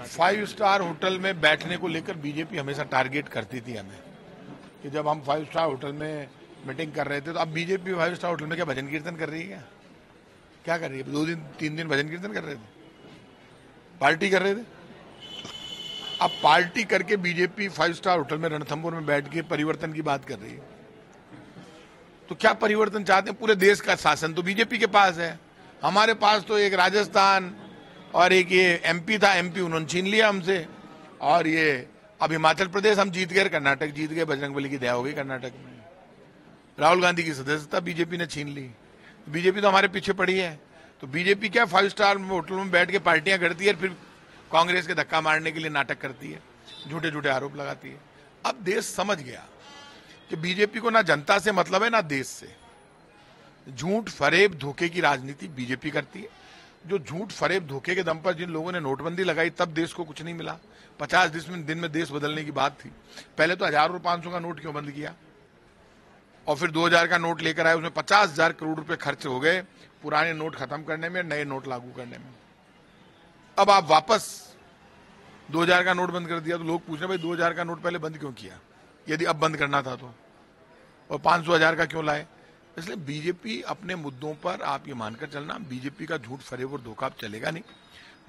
Five star hotel में बैठने को लेकर बीजेपी हमेशा टारगेट करती थी हमें कि जब हम फाइव स्टार होटल में मीटिंग कर रहे थे तो अब बीजेपी फाइव स्टार होटल में क्या भजन कीर्तन कर रही है? क्या कर रही है? 2 दिन 3 दिन भजन कीर्तन कर रहे थे, पार्टी कर रहे थे। अब पार्टी करके बीजेपी फाइव स्टार होटल में रणथंभौर में बैठ के परिवर्तन की बात कर रही है। तो क्या परिवर्तन चाहते हैं? पूरे देश का शासन तो बीजेपी के पास है। हमारे पास तो एक राजस्थान और एक ये एमपी था, एमपी उन्होंने छीन लिया हमसे, और ये अब हिमाचल प्रदेश हम जीत गए, कर्नाटक जीत गए, बजरंगबली की दया हो गई कर्नाटक में। राहुल गांधी की सदस्यता बीजेपी ने छीन ली। बीजेपी तो हमारे पीछे पड़ी है। तो बीजेपी क्या फाइव स्टार होटल में बैठ के पार्टियां करती है, फिर कांग्रेस के धक्का मारने के लिए नाटक करती है, झूठे झूठे आरोप लगाती है। अब देश समझ गया कि बीजेपी को ना जनता से मतलब है ना देश से। झूठ फरेब धोखे की राजनीति बीजेपी करती है। जो झूठ फरेब धोखे के दम पर जिन लोगों ने नोटबंदी लगाई तब देश को कुछ नहीं मिला। 50 दिन में देश बदलने की बात थी। पहले तो 1000 और 500 का नोट क्यों बंद किया, और फिर 2000 का नोट लेकर आए, उसमें 50,000 करोड़ रुपए खर्च हो गए पुराने नोट खत्म करने में, नए नोट लागू करने में। अब आप वापस 2000 का नोट बंद कर दिया तो लोग पूछ रहे भाई 2000 का नोट पहले बंद क्यों किया, यदि अब बंद करना था तो, और 500,000 का क्यों लाए? इसलिए बीजेपी अपने मुद्दों पर आप ये मानकर चलना, बीजेपी का झूठ फरेब और धोखा अब चलेगा नहीं।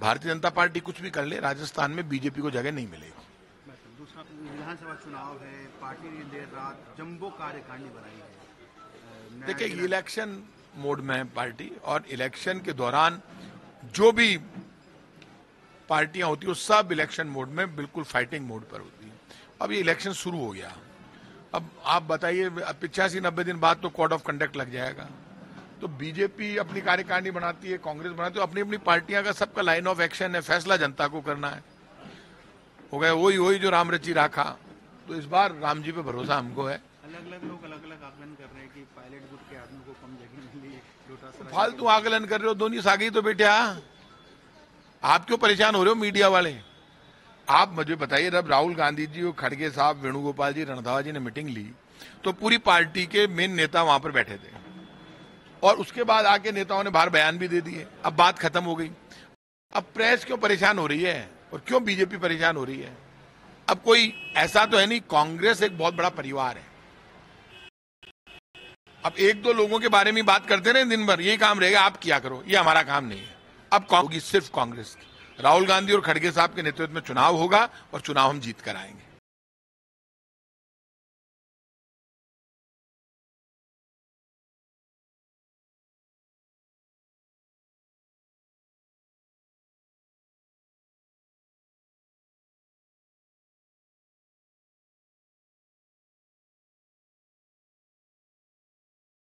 भारतीय जनता पार्टी कुछ भी कर ले, राजस्थान में बीजेपी को जगह नहीं मिलेगी। दूसरा विधानसभा चुनाव है, पार्टी ने देर रात जंबो कार्यकारिणी बनाई है। देखिए, इलेक्शन मोड में है पार्टी, और इलेक्शन के दौरान जो भी पार्टियां होती है सब इलेक्शन मोड में बिल्कुल फाइटिंग मोड पर होती है। अब ये इलेक्शन शुरू हो गया, अब आप बताइए 85-90 दिन बाद तो कोड ऑफ कंडक्ट लग जाएगा। तो बीजेपी अपनी कार्यकारिणी बनाती है, कांग्रेस बनाती है, अपनी अपनी पार्टियां का सबका लाइन ऑफ एक्शन है, फैसला जनता को करना है। हो गया वही जो राम रची राखा। तो इस बार राम जी पे भरोसा हमको है। अलग अलग लोग अलग अलग आकलन कर रहे हैं कि पायलट गुट के आदमी को कम जगह मिली। फालतू आकलन कर रहे हो, दोनों सागी तो बेटे। आप क्यों परेशान हो रहे हो मीडिया वाले? आप मुझे बताइए, जब राहुल गांधी जी और खड़गे साहब, वेणुगोपाल जी, रणधावा जी ने मीटिंग ली तो पूरी पार्टी के मेन नेता वहां पर बैठे थे, और उसके बाद आके नेताओं ने बाहर बयान भी दे दिए। अब बात खत्म हो गई। अब प्रेस क्यों परेशान हो रही है और क्यों बीजेपी परेशान हो रही है? अब कोई ऐसा तो है नहीं, कांग्रेस एक बहुत बड़ा परिवार है। अब 1-2 लोगों के बारे में बात करते रहे दिन भर, यही काम रहेगा, आप क्या करो, ये हमारा काम नहीं है। अब होगी सिर्फ कांग्रेस की। राहुल गांधी और खड़गे साहब के नेतृत्व में चुनाव होगा और चुनाव हम जीत कर आएंगे।